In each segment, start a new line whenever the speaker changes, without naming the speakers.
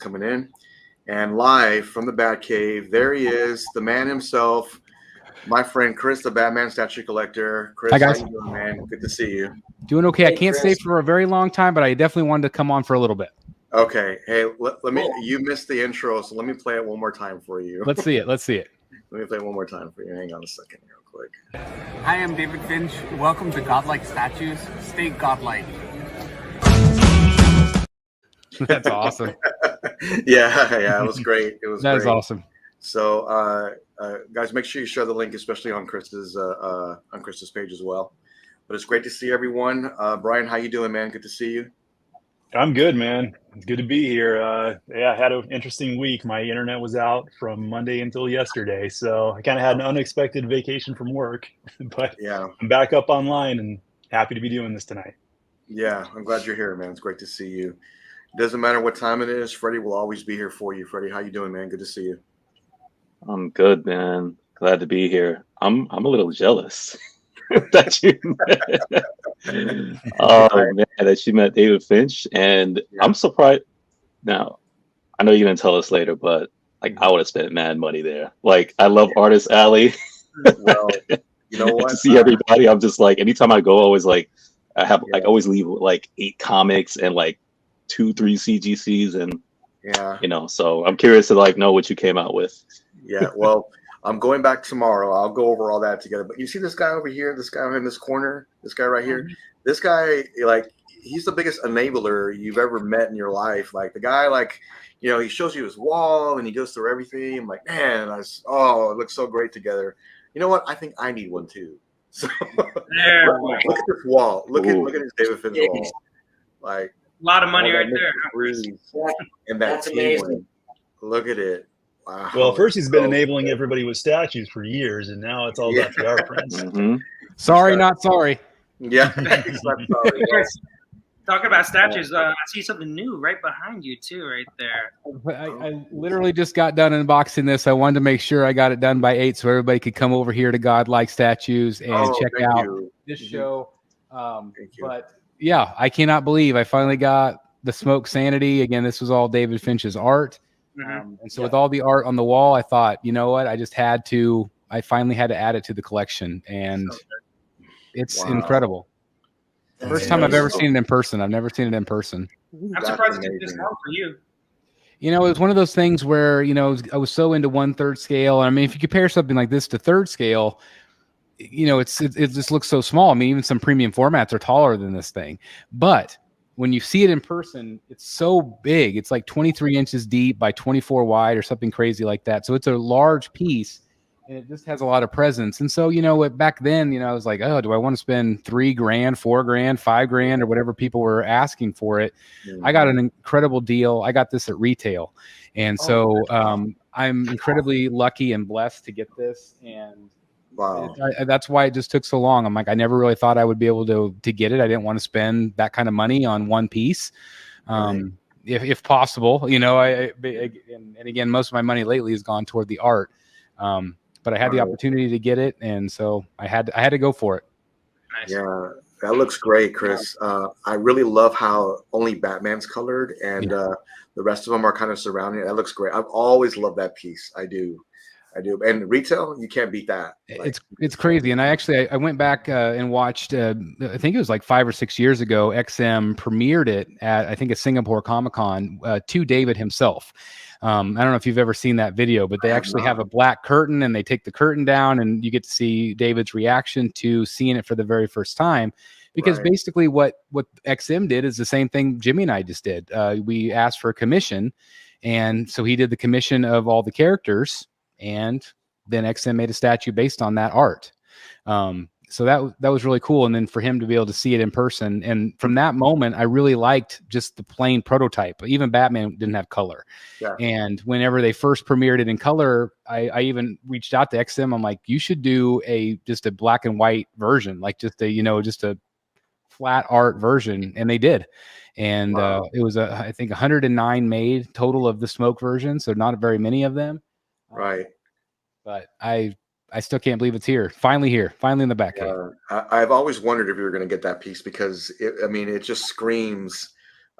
coming in. And live from the Batcave, there he is, the man himself, my friend Chris, the Batman statue collector. Chris,
hi guys.
how you doing, man? Good to see you.
Doing okay. I can't stay for a very long time, but I definitely wanted to come on for a little bit.
Okay. Hey, let me. You missed the intro, so let me play it one more time for you.
Let's see it. Let's see it.
Let me play it one more time for you. Hang on a second, real quick.
Hi, I'm David Finch. Welcome to Godlike Statues. Stay godlike.
That's awesome.
yeah, it was great. It was.
That
great.
is awesome.
So, guys, make sure you share the link, especially on Chris's page as well. But it's great to see everyone. Brian, how you doing, man? Good to see you.
I'm good, man. It's good to be here. I had an interesting week. My internet was out from Monday until yesterday, so I kind of had an unexpected vacation from work. But yeah, I'm back up online and happy to be doing this tonight.
Yeah, I'm glad you're here, man. It's great to see you. It doesn't matter what time it is. Freddie will always be here for you. Freddie, how you doing, man? Good to see you.
I'm good, man. Glad to be here. I'm a little jealous that you met. Man, that you met David Finch, and yeah. I'm surprised. Now, I know you're gonna tell us later, but like I would have spent mad money there. Like I love Artist Alley.
Well, you know what?
To see everybody, I'm just like anytime I go, always like I have like always leave with like 8 comics and like 2-3 CGCs, and you know. So I'm curious to like know what you came out with.
Yeah, well, I'm going back tomorrow. I'll go over all that together. But you see this guy over here, this guy in this corner, this guy right here, this guy, like, he's the biggest enabler you've ever met in your life. Like, the guy, like, you know, he shows you his wall and he goes through everything. I'm like, man, it looks so great together. You know what? I think I need one too. So look at this wall. Look at his David Finch wall. Like
a lot of money right there.
And that's amazing. Look at it. Wow.
Well, first he's been enabling everybody with statues for years, and now it's all about the art prints.
Sorry, not sorry.
Yeah.
Talking about statues, I see something new right behind you too, right there.
I literally just got done unboxing this. I wanted to make sure I got it done by 8 so everybody could come over here to Godlike Statues and check out this show. But yeah, I cannot believe I finally got the Smoke Sanity. Again, this was all David Finch's art. And so with all the art on the wall, I thought, you know what, I finally had to add it to the collection, and it's incredible. First time I've ever seen it in person. I've never seen it in person.
I'm surprised it took this long for you.
You know, it was one of those things where, you know, I was so into 1/3 scale. I mean, if you compare something like this to 3rd scale, you know, it just looks so small. I mean, even some premium formats are taller than this thing. But when you see it in person, it's so big. It's like 23 inches deep by 24 wide or something crazy like that. So it's a large piece, and it just has a lot of presence. And so, you know, back then, you know, I was like, oh, do I want to spend $3 grand, $4 grand, $5 grand, or whatever people were asking for it? I got an incredible deal. I got this at retail. And so I'm incredibly lucky and blessed to get this. And
wow,
that's why it just took so long. I'm like, I never really thought I would be able to get it. I didn't want to spend that kind of money on one piece, if possible. You know, and again, most of my money lately has gone toward the art, but I had the opportunity to get it, and so I had to go for it.
Nice.
Yeah, that looks great, Chris. I really love how only Batman's colored, and the rest of them are kind of surrounding. That looks great. I've always loved that piece. I do. And retail, you can't beat that. Like,
it's crazy. And I went back and watched, I think it was like 5 or 6 years ago, XM premiered it at, I think, a Singapore Comic Con to David himself. I don't know if you've ever seen that video, but they actually have a black curtain, and they take the curtain down, and you get to see David's reaction to seeing it for the very first time. Because basically what XM did is the same thing Jimmy and I just did. We asked for a commission, and so he did the commission of all the characters, and then XM made a statue based on that art. So that was really cool. And then for him to be able to see it in person, and from that moment, I really liked just the plain prototype. Even Batman didn't have color. Yeah. And whenever they first premiered it in color, I even reached out to XM. I'm like, you should do just a black and white version, like just a flat art version. And they did. And it was I think 109 made total of the smoke version. So not very many of them.
Right.
But I still can't believe it's here. Finally in the back.
I've always wondered if you were going to get that piece, because it just screams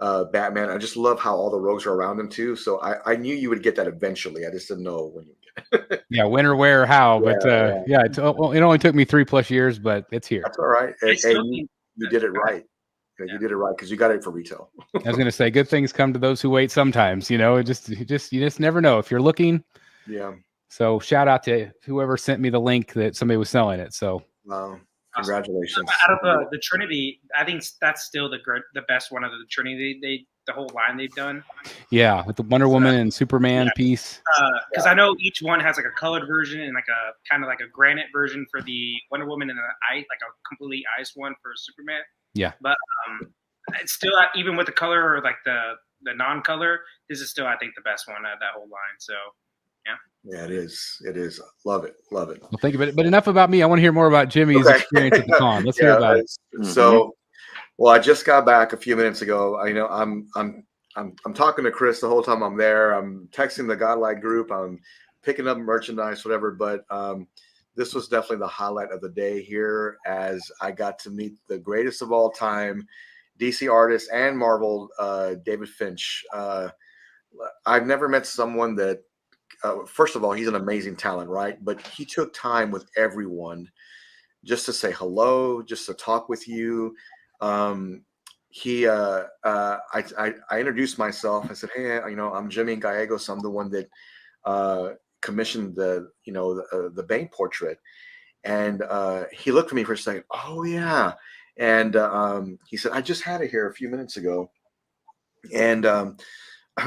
Batman. I just love how all the rogues are around him too. So I knew you would get that eventually. I just didn't know when you would get it.
Yeah, when or where or how. But well, it only took me 3+ years, but it's here.
That's all right. And you did it right. You did it right because you got it for retail.
I was going to say, good things come to those who wait sometimes. You know, you just never know if you're looking.
Yeah.
So shout out to whoever sent me the link that somebody was selling it. So
wow. Congratulations.
Out of the Trinity, I think that's still the best one of the Trinity. The whole line they've done.
Yeah, with the Wonder Woman and Superman piece.
Because I know each one has like a colored version and like a kind of like a granite version for the Wonder Woman and an ice, like a completely ice one for Superman.
Yeah.
But it's still, even with the color or like the non-color, this is still, I think, the best one out of that whole line. So, yeah.
Yeah, it is. It is. Love it. Love it.
Well, thank you. But enough about me. I want to hear more about Jimmy's experience at the con. Let's hear about it.
So, well, I just got back a few minutes ago. I'm talking to Chris the whole time I'm there. I'm texting the Godlike group. I'm picking up merchandise, whatever. But this was definitely the highlight of the day here, as I got to meet the greatest of all time, DC artist and Marvel, David Finch. I've never met someone that, first of all, he's an amazing talent, right? But he took time with everyone just to say hello, just to talk with you. I introduced myself. I said, hey, I'm Jimmy Gallegos. I'm the one that commissioned the Bane portrait. And he looked at me for a second. Oh yeah. And he said, I just had it here a few minutes ago. And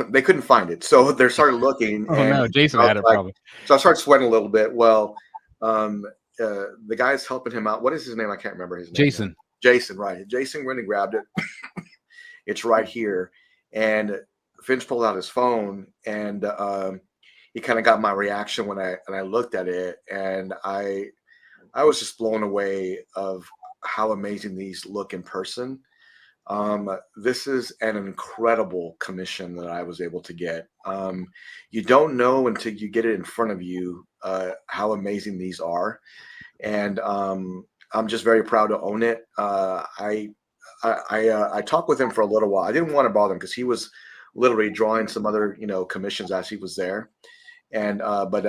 they couldn't find it. So they started looking.
Oh no, Jason had it probably.
So I started sweating a little bit. Well, the guy's helping him out. What is his name? I can't remember his name.
Jason.
Jason, right. Jason went and grabbed it. It's right here. And Finch pulled out his phone, and he kind of got my reaction when I looked at it. And I was just blown away of how amazing these look in person. This is an incredible commission that I was able to get. You don't know until you get it in front of you how amazing these are. And I'm just very proud to own it. I talked with him for a little while. I didn't want to bother him because he was literally drawing some other, commissions as he was there. And but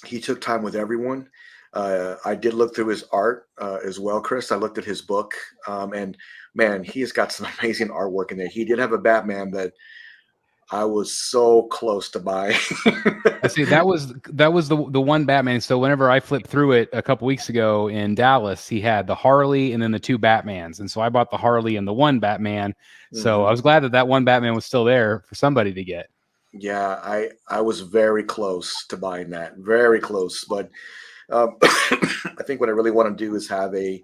he took time with everyone. I did look through his art as well, Chris. I looked at his book, and man, he's got some amazing artwork in there. He did have a Batman that I was so close to buying.
I see that was the one Batman. So whenever I flipped through it a couple weeks ago in Dallas, he had the Harley and then the two Batmans. And so I bought the Harley and the one Batman. So I was glad that one Batman was still there for somebody to get.
Yeah, I was very close to buying that. Very close. But I think what I really want to do is have a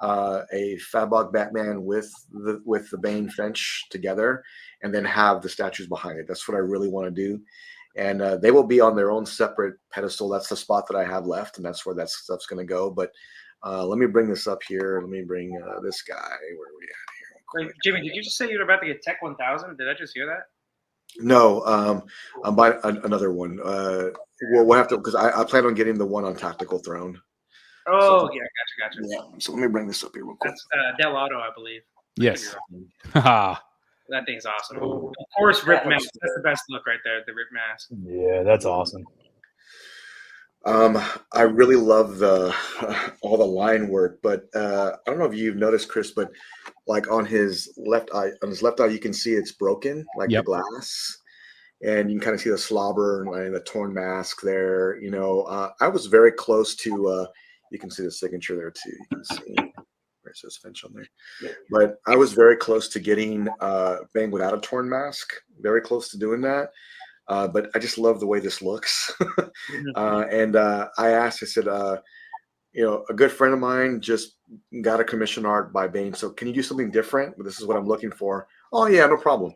Fabog Batman with the Bane Finch together, and then have the statues behind it. That's what I really want to do. And they will be on their own separate pedestal. That's the spot that I have left, and that's where that stuff's going to go. But let me bring this up here. Let me bring this guy. Where are we at here?
Wait, Jimmy, did you just say you were about to get Tech 1000? Did I just hear that?
No, I'm buying another one. We'll have to, because I plan on getting the one on Tactical Throne.
Oh, yeah, gotcha.
Yeah, so let me bring this up here real quick.
That's Del Auto, I believe.
Yes.
That thing's awesome. Of course, Rip Mask. That's the best look right there, the Rip Mask.
Yeah, that's awesome.
I really love all the line work, but I don't know if you've noticed, Chris, but like on his left eye, you can see it's broken, like the glass, and you can kind of see the slobber and the torn mask there. I was very close to. You can see the signature there too. You can see where it says Finch on there. But I was very close to getting Bane without a torn mask. Very close to doing that. But I just love the way this looks. And I asked, I said, a good friend of mine just got a commission art by Bane. So can you do something different? This is what I'm looking for. Oh yeah, no problem.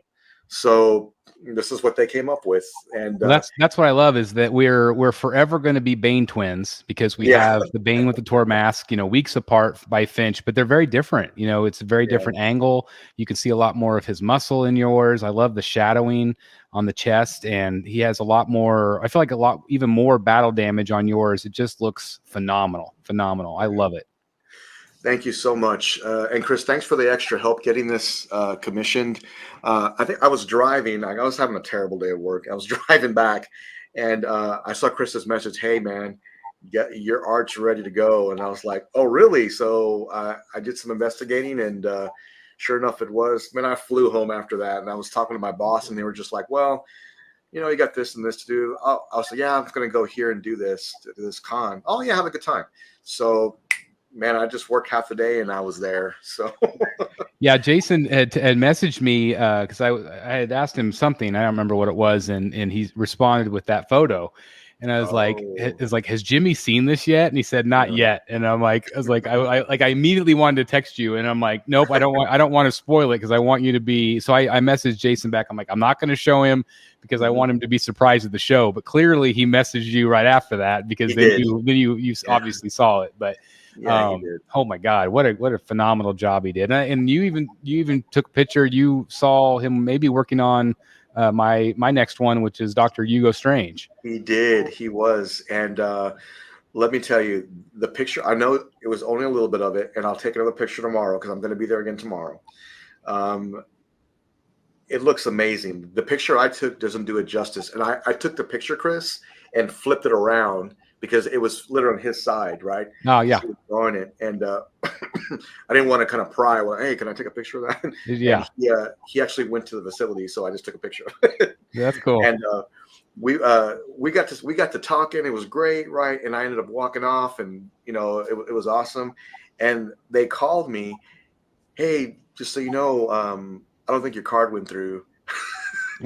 So this is what they came up with. And
that's what I love, is that we're forever going to be Bane twins, because we have the Bane with the Tor mask, weeks apart by Finch, but they're very different. It's a very different angle. You can see a lot more of his muscle in yours. I love the shadowing on the chest, and he has a lot more, I feel like even more battle damage on yours. It just looks phenomenal. I love it.
Thank you so much. And Chris, thanks for the extra help getting this commissioned. I think I was driving. I was having a terrible day at work. I was driving back, and I saw Chris's message, "Hey, man, your art's ready to go." And I was like, "Oh, really?" So I did some investigating, and sure enough, it was. Man, I flew home after that, and I was talking to my boss, and they were just like, "Well, you know, you got this and this to do." I was like, "Yeah, I'm going to go here and do this con." "Oh, yeah, have a good time." So, man, I just worked half the day and I was there. So,
yeah, Jason had messaged me because I had asked him something. I don't remember what it was, and he responded with that photo. And I was like, has Jimmy seen this yet? And he said, not yet. And I immediately wanted to text you, and I'm like, nope, I don't want to spoil it because I want you to be. So I messaged Jason back. I'm like, I'm not going to show him because I want him to be surprised at the show. But clearly he messaged you right after that because you obviously saw it. But
yeah, he did.
Oh my God, what a phenomenal job he did. And you even took a picture. You saw him maybe working on my next one, which is Dr. Hugo Strange.
He did. He was. And let me tell you, the picture, I know it was only a little bit of it, and I'll take another picture tomorrow because I'm going to be there again tomorrow. It looks amazing. The picture I took doesn't do it justice. And I took the picture, Chris, and flipped it around because it was literally on his side, right?
Oh, yeah.
On it. And I didn't want to kind of pry. Well, hey, can I take a picture of that?
Yeah.
He actually went to the facility, so I just took a picture of it.
That's cool.
And we got to talking. It was great, right? And I ended up walking off, and you know, it was awesome. And they called me, "Hey, just so you know, I don't think your card went through."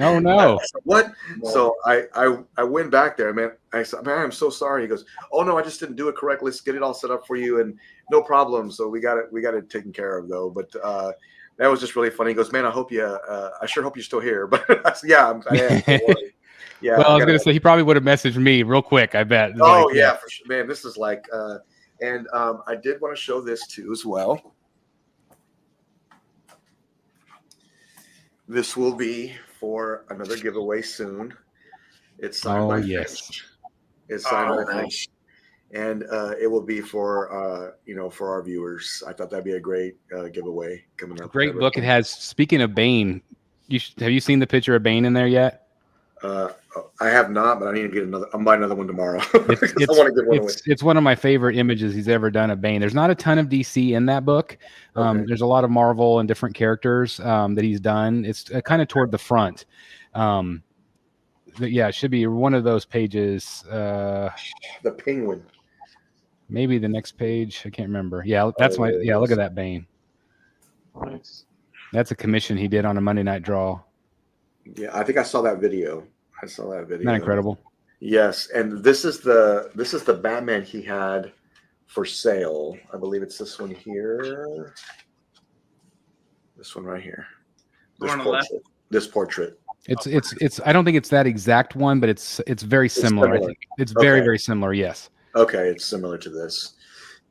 Oh no!
What? So I went back there, man. I said, "Man, I'm so sorry." He goes, "Oh no, I just didn't do it correctly. Let's get it all set up for you, and no problem." So we got it taken care of though. But that was just really funny. He goes, "Man, I sure hope you're still here." But I said, "Yeah, I am." Yeah.
Well, I was gonna say he probably would have messaged me real quick. I bet.
Oh yeah, for sure, man. This is like, and I did want to show this too as well. This will be for another giveaway soon. It's signed by Finch. It's signed by Finch, and it will be for for our viewers. I thought that'd be a great giveaway coming up.
Great book. It has. Speaking of Bane, have you seen the picture of Bane in there yet?
I have not, but I need to get another. I'm buying another one tomorrow. I want to get one away.
It's one of my favorite images he's ever done of Bane. There's not a ton of DC in that book. There's a lot of Marvel and different characters that he's done. It's kind of toward the front. Yeah, it should be one of those pages.
The Penguin.
Maybe the next page. I can't remember. Yeah, that's yeah, look at that Bane.
Nice.
That's a commission he did on a Monday Night Draw.
Yeah, I think I saw that video.
Isn't that incredible?
Yes, and this is the Batman he had for sale. I believe it's this one here. This one right here. This portrait.
It's I don't think it's that exact one, but it's very similar. I think it's very similar. Yes.
Okay, it's similar to this.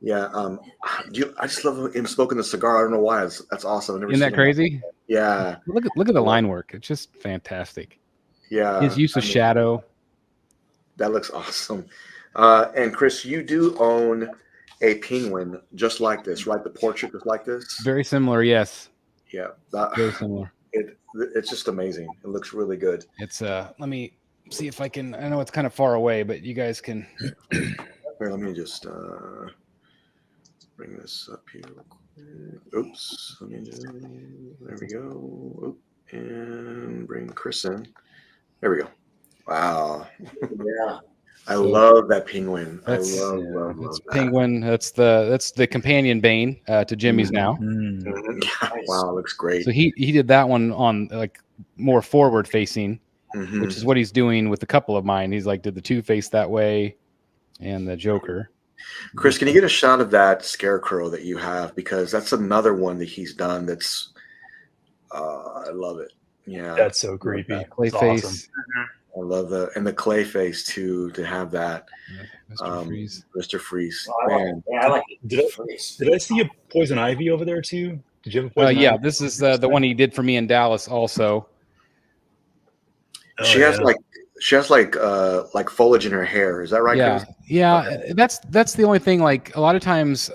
Yeah. I just love him smoking the cigar. I don't know why. That's awesome.
Isn't that crazy?
Yeah.
Look at the line work. It's just fantastic.
Yeah.
His use of shadow.
That looks awesome. And Chris, you do own a penguin just like this, right? The portrait just like this.
Very similar. Yes.
Yeah.
Very similar.
It's just amazing. It looks really good.
It's let me see if I can. I know it's kind of far away, but you guys can.
Here, let me just bring this up here real quick. Oops. There we go. Oop. And bring Chris in. There we go. Wow. Yeah. I love that penguin. I love that.
Penguin. That's the companion Bane to Jimmy's now.
Mm-hmm. Wow, it looks great.
So he did that one on like more forward facing, which is what he's doing with a couple of mine. He's like did the Two-Face that way and the Joker.
Chris, can you get a shot of that Scarecrow that you have? Because that's another one that he's done that's I love it. Yeah.
That's so creepy.
Clayface.
Awesome.
I love the Clayface too, to have that.
Mr. Freeze.
Mr. Freeze.
I like it.
Did I see a Poison Ivy over there too? Did you have a Poison
Yeah,
Ivy?
this is the one he did for me in Dallas also.
She has like She has like foliage in her hair. Is that right?
Yeah,
Chris?
yeah.
Okay.
That's the only thing. Like a lot of times,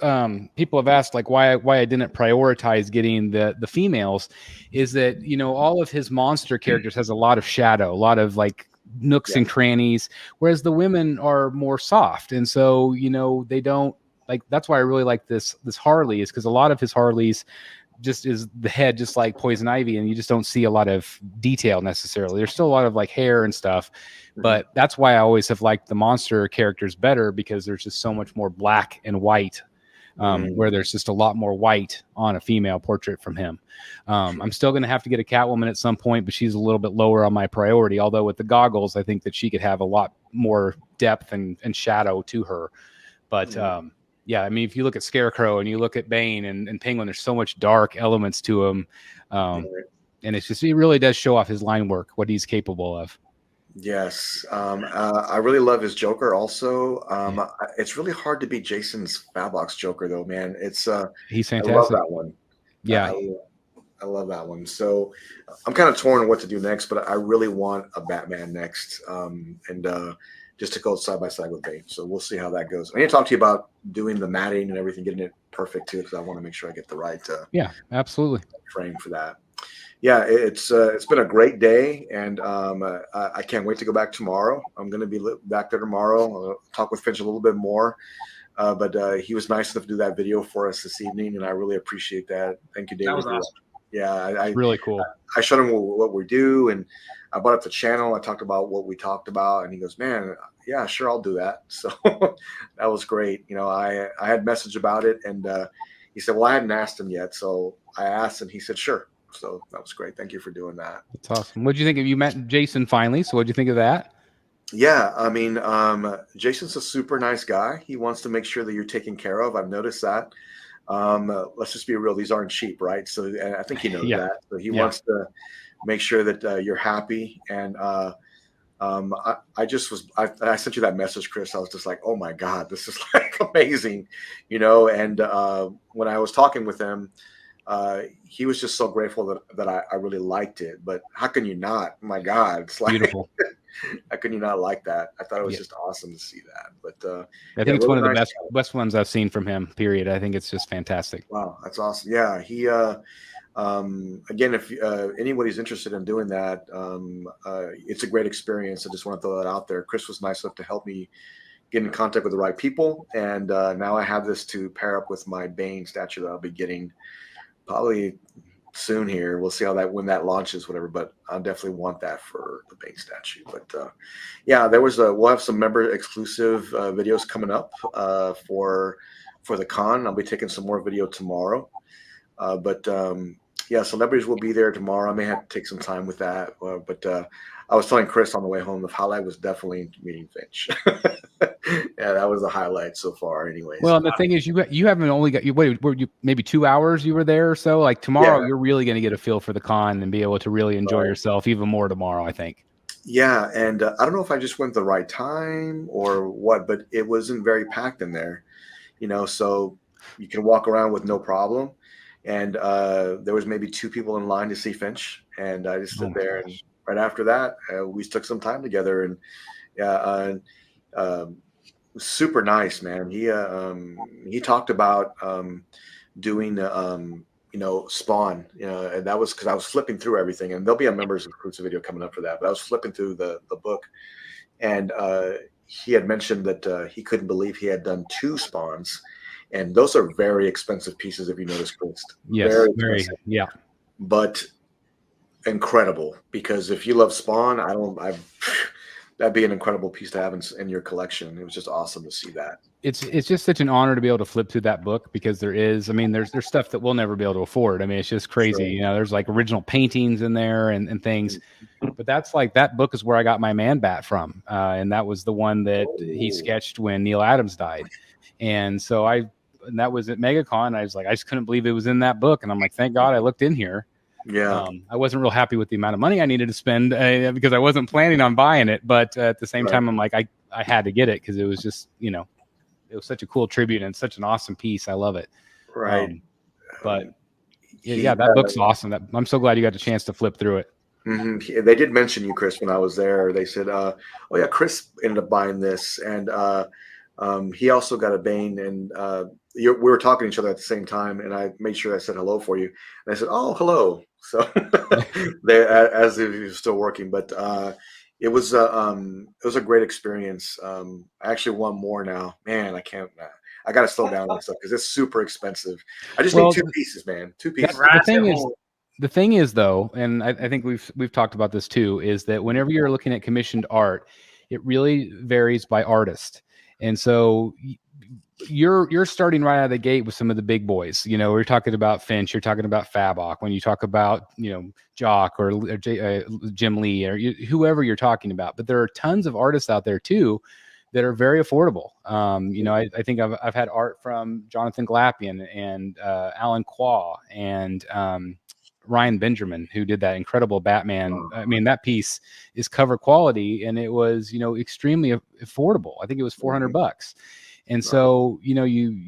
people have asked like why I didn't prioritize getting the females, is that all of his monster characters has a lot of shadow, a lot of like nooks and crannies, whereas the women are more soft, and so they don't like. That's why I really like this Harley, is because a lot of his Harleys just is the head just like Poison Ivy, and you just don't see a lot of detail necessarily. There's still a lot of like hair and stuff, but that's why I always have liked the monster characters better, because there's just so much more black and white, where there's just a lot more white on a female portrait from him. I'm still going to have to get a Catwoman at some point, but she's a little bit lower on my priority. Although with the goggles, I think that she could have a lot more depth and shadow to her. But yeah, I mean, if you look at Scarecrow and you look at Bane and Penguin, there's so much dark elements to him. And it's just, he really does show off his line work, what he's capable of.
Yes. I really love his Joker also. It's really hard to beat Jason's Fabbox Joker though, man. It's
he's fantastic.
I love that one.
Yeah.
I love that one. So I'm kind of torn on what to do next, but I really want a Batman next. And just to go side by side with Bane. So we'll see how that goes. I need to talk to you about doing the matting and everything, getting it perfect too, because I want to make sure I get the right
yeah, absolutely
frame for that. Yeah, it's been a great day, and I can't wait to go back tomorrow. I'm going to be back there tomorrow. I'll talk with Finch a little bit more, but he was nice enough to do that video for us this evening, and I really appreciate that. Thank you, David.
That was awesome.
Yeah,
really cool.
I showed him what we do, and I brought up the channel. I talked about what we talked about, and he goes, "Man, yeah, sure, I'll do that." So that was great. I had messaged about it, and he said, "Well, I hadn't asked him yet," so I asked, and he said, "Sure." So that was great. Thank you for doing that.
That's awesome. What did you think of? You met Jason finally, so what did you think of that?
Yeah, I mean, Jason's a super nice guy. He wants to make sure that you're taken care of. I've noticed that. Let's just be real; these aren't cheap, right? So I think he knows that. So he wants to make sure that you're happy. And I sent you that message, Chris. I was just like, oh my God, this is like amazing, And when I was talking with him, he was just so grateful that I really liked it. But how can you not? My God, it's like
beautiful.
How can you not like that? I thought it was just awesome to see that. But
I think it's one of the best ones I've seen from him, period. I think it's just fantastic.
Wow, that's awesome. Yeah, he again, if anybody's interested in doing that, it's a great experience. I just want to throw that out there. Chris was nice enough to help me get in contact with the right people, and now I have this to pair up with my Bane statue that I'll be getting probably soon here. We'll see how when that launches, whatever, but I definitely want that for the Bane statue. But yeah, we'll have some member exclusive videos coming up for the con. I'll be taking some more video tomorrow, but yeah, celebrities will be there tomorrow. I may have to take some time with that, but I was telling Chris on the way home, the highlight was definitely meeting Finch. Yeah, that was the highlight so far anyways.
Well, and the thing is, you haven't only got, were you maybe 2 hours you were there or so? Like tomorrow, you're really going to get a feel for the con and be able to really enjoy yourself even more tomorrow, I think.
Yeah, and I don't know if I just went the right time or what, but it wasn't very packed in there, so you can walk around with no problem. And there was maybe 2 people in line to see Finch, and I just stood there. And right after that, we took some time together, and super nice, man. He talked about doing Spawn, and that was because I was flipping through everything, and there'll be a members exclusive video coming up for that. But I was flipping through the book, and he had mentioned that he couldn't believe he had done 2 Spawns. And those are very expensive pieces, if you notice, Chris.
Yes, very, yeah.
But incredible, because if you love Spawn, that'd be an incredible piece to have in your collection. It was just awesome to see that.
It's just such an honor to be able to flip through that book, because there's stuff that we'll never be able to afford. I mean, it's just crazy. Sure. There's like original paintings in there and things. But that's like, that book is where I got my Man Bat from. And that was the one that he sketched when Neil Adams died. And so and that was at MegaCon. I was like, I just couldn't believe it was in that book. And I'm like, thank God I looked in here.
Yeah.
I wasn't real happy with the amount of money I needed to spend because I wasn't planning on buying it. But at the same time, I'm like, I had to get it because it was just, it was such a cool tribute and such an awesome piece. I love it.
Right.
But yeah, that book's awesome. I'm so glad you got a chance to flip through it.
Mm-hmm. They did mention you, Chris, when I was there. They said, "Oh yeah, Chris ended up buying this, and he also got a Bane." And we were talking to each other at the same time, and I made sure I said hello for you. And I said, "Oh, hello." So they, as if he was still working, but it was a great experience. I actually want more now. Man, I can't. I got to slow down on stuff because it's super expensive. I just need 2 pieces, man. 2 pieces.
The thing is, though, and I think we've talked about this too, is that whenever you're looking at commissioned art, it really varies by artist. And so you're starting right out of the gate with some of the big boys. You know, we're talking about Finch, you're talking about Fabok. When you talk about, you know, Jock or Jim Lee or whoever you're talking about, but there are tons of artists out there too that are very affordable. You know, I think I've had art from Jonathan Glapian and Alan Quah and Ryan Benjamin, who did that incredible Batman. I mean, that piece is cover quality, and it was, you know, extremely affordable. I think it was $400. And so, you know,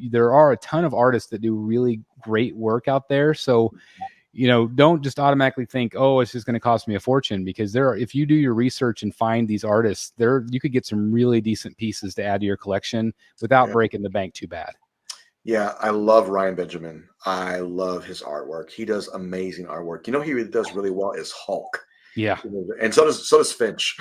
there are a ton of artists that do really great work out there. So, you know, don't just automatically think, oh, it's just going to cost me a fortune, because if you do your research and find these artists, you could get some really decent pieces to add to your collection without breaking the bank too bad.
Yeah, I love Ryan Benjamin. I love his artwork. He does amazing artwork. You know, he does really well is Hulk.
Yeah,
and so does Finch.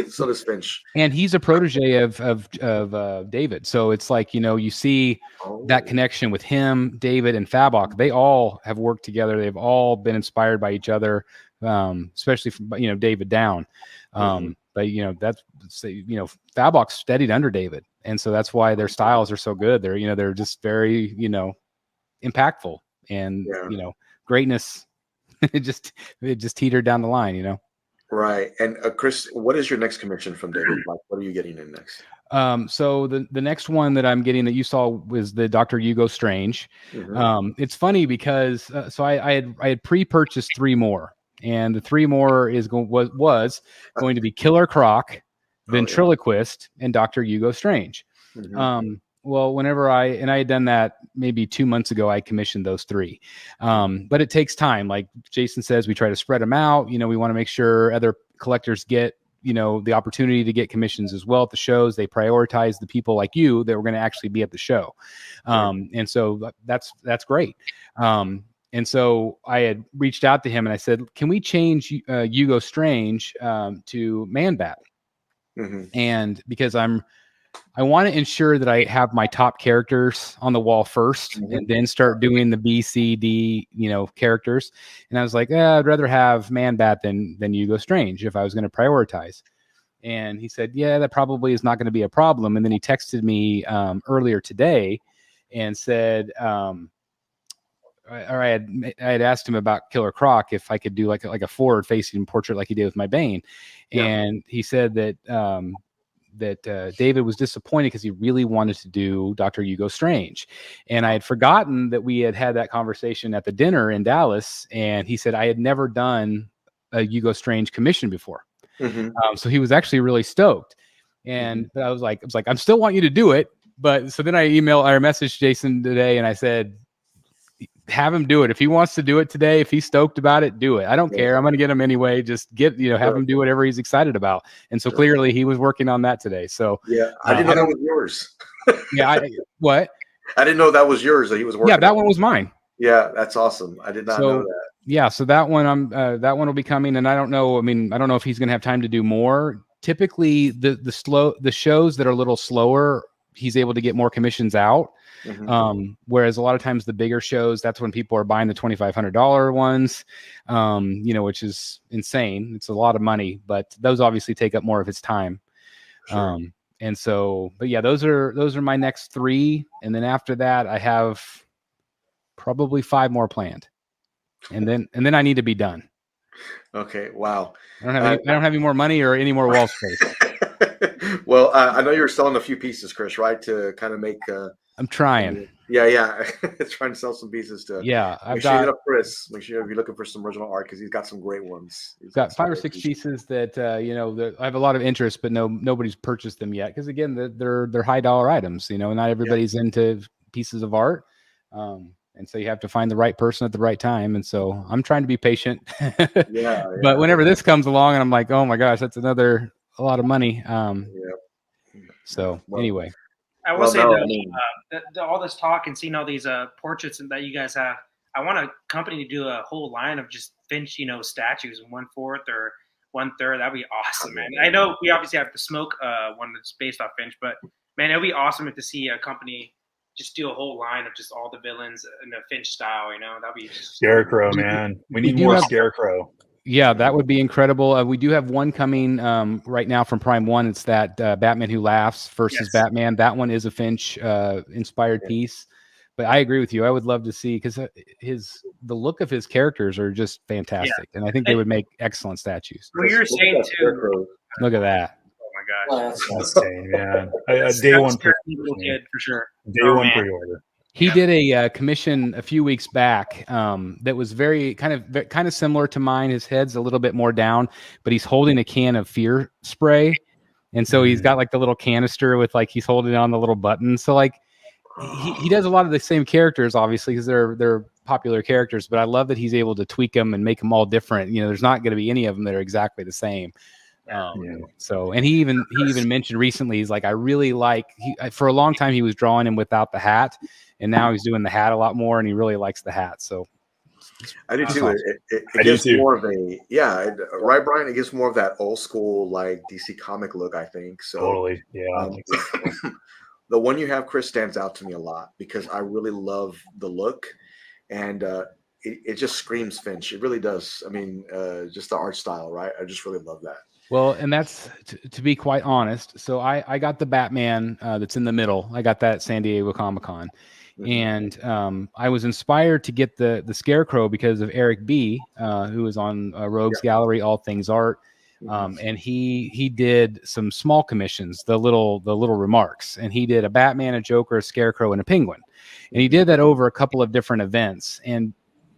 So does Finch.
And he's a protege of David. So it's like, you know, you see that connection with him, David, and Fabok. They all have worked together. They've all been inspired by each other, especially from, you know, David down. But you know, Fabok studied under David, and so that's why their styles are so good. They're just very, you know, impactful, and you know, greatness. it just teetered down the line, you know.
Right. And Chris, what is your next commission from David? Like, what are you getting in next?
So the next one that I'm getting that you saw was the Dr. Hugo Strange. It's funny because so I had pre-purchased 3 more, and the 3 more was going to be Killer Croc, Ventriloquist, and Dr. Hugo Strange. Well, whenever I had done that maybe 2 months ago, I commissioned those 3. But it takes time. Like Jason says, we try to spread them out. You know, we want to make sure other collectors get, you know, the opportunity to get commissions as well at the shows. They prioritize the people like you that were going to actually be at the show. And so that's great. And so I had reached out to him and I said, can we change Hugo Strange to Man Bat? And because I want to ensure that I have my top characters on the wall first, and then start doing the B, C, D, you know, characters. And I was like, I'd rather have Man Bat than Hugo Strange if I was going to prioritize. And he said, yeah, that probably is not going to be a problem. And then he texted me earlier today and said, I had asked him about Killer Croc if I could do like a forward facing portrait like he did with my Bane. And he said that David was disappointed because he really wanted to do Dr. Hugo Strange. And I had forgotten that we had that conversation at the dinner in Dallas. And he said I had never done a Hugo Strange commission before. So he was actually really stoked. And I was like, I still want you to do it. But so then I messaged Jason today and I said, have him do it. If he wants to do it today, if he's stoked about it, do it. I don't care. I'm going to get him anyway. Just have him do whatever he's excited about. And so clearly he was working on that today. So
I didn't know that was yours.
What?
I didn't know that was yours that he was working.
Yeah, that one was mine.
Yeah, that's awesome. I did not know that.
Yeah, so that one that one will be coming, and I don't know. I mean, I don't know if he's going to have time to do more. Typically, the shows that are a little slower, he's able to get more commissions out. Whereas a lot of times the bigger shows, that's when people are buying the $2,500 ones, you know, which is insane. It's a lot of money, but those obviously take up more of his time. And so, but yeah, those are my next 3. And then after that, I have probably 5 more planned. And then I need to be done.
Okay. Wow.
I don't have any more money or any more wall space.
Well, I know you're selling a few pieces, Chris, right? To kind of make.
I'm trying.
Yeah. Trying to sell some pieces to.
Yeah,
Make sure you hit up Chris. Make sure you're looking for some original art because he's got some great ones.
He's got 5 or 6 pieces that you know, I have a lot of interest, but nobody's purchased them yet because again, they're high dollar items. You know, not everybody's into pieces of art. And And so you have to find the right person at the right time. And so I'm trying to be patient.
Yeah.
But whenever this comes along and I'm like, oh my gosh, that's a lot of money. So anyway.
I will say that all this talk and seeing all these portraits that you guys have, I want a company to do a whole line of just Finch, statues in 1/4 or 1/3. That'd be awesome, man. I know we obviously have the Smoke one that's based off Finch, but man, it'd be awesome to see a company just do a whole line of just all the villains in a Finch style. That'd be
Scarecrow, man. We need more Scarecrow.
Yeah, that would be incredible. We do have one coming right now from Prime One. It's that Batman Who Laughs versus Batman. That one is a Finch inspired piece. But I agree with you. I would love to see, because the look of his characters are just fantastic, and I think they would make excellent statues.
Well, you're saying too.
Look at that.
Oh my gosh,
that's insane, man. Day one
kid for sure.
Day one pre-order.
He did a commission a few weeks back that was very kind of similar to mine. His head's a little bit more down, but he's holding a can of fear spray, and so he's got like the little canister with like he's holding it on the little button. So like he does a lot of the same characters, obviously, because they're popular characters. But I love that he's able to tweak them and make them all different. There's not going to be any of them that are exactly the same. So, and he even mentioned recently, he's like, I really like. For a long time he was drawing him without the hat, and now he's doing the hat a lot more, and he really likes the hat. So
I do too. It gives more of right, Brian. It gives more of that old school like DC comic look, I think. So
totally,
the one you have, Chris, stands out to me a lot because I really love the look, and it just screams Finch. It really does. I mean, just the art style, right? I just really love that.
Well, and that's to be quite honest. So I got the Batman that's in the middle. I got that at San Diego Comic Con, and I was inspired to get the Scarecrow because of Eric B, who is on Rogues Gallery, All Things Art. And he did some small commissions, the little remarks, and he did a Batman, a Joker, a Scarecrow, and a Penguin, and he did that over a couple of different events. And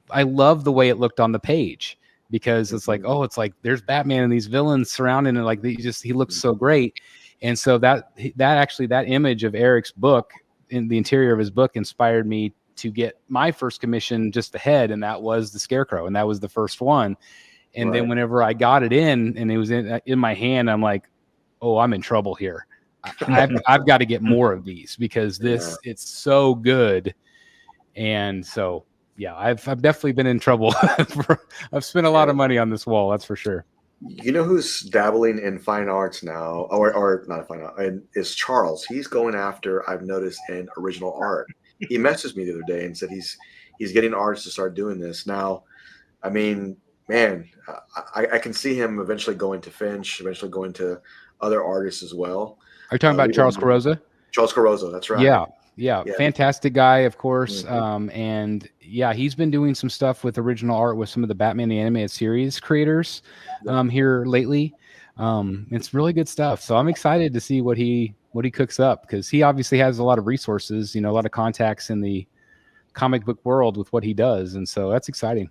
I love the way it looked on the page, because it's like, oh, it's like there's Batman and these villains surrounding it, like he looks so great. And so that image of Eric's book in the interior of his book inspired me to get my first commission just ahead, and that was the Scarecrow, and that was the first one. And then whenever I got it in and it was in my hand, I'm like, oh, I'm in trouble here. I've got to get more of these because it's so good. And so, yeah, I've definitely been in trouble. I've spent a lot of money on this wall. That's for sure.
You know who's dabbling in fine arts now, or not fine art, and is Charles. He's going after, I've noticed, in original art. He messaged me the other day and said he's getting artists to start doing this. Now, I mean, man, I can see him eventually going to Finch, eventually going to other artists as well.
Are you talking about Charles Carrozza?
Charles Carrozza, that's right.
Yeah, fantastic guy, of course. And yeah, he's been doing some stuff with original art with some of the Batman the Animated Series creators here lately. It's really good stuff. So I'm excited to see what he cooks up, because he obviously has a lot of resources, a lot of contacts in the comic book world with what he does, and so that's exciting.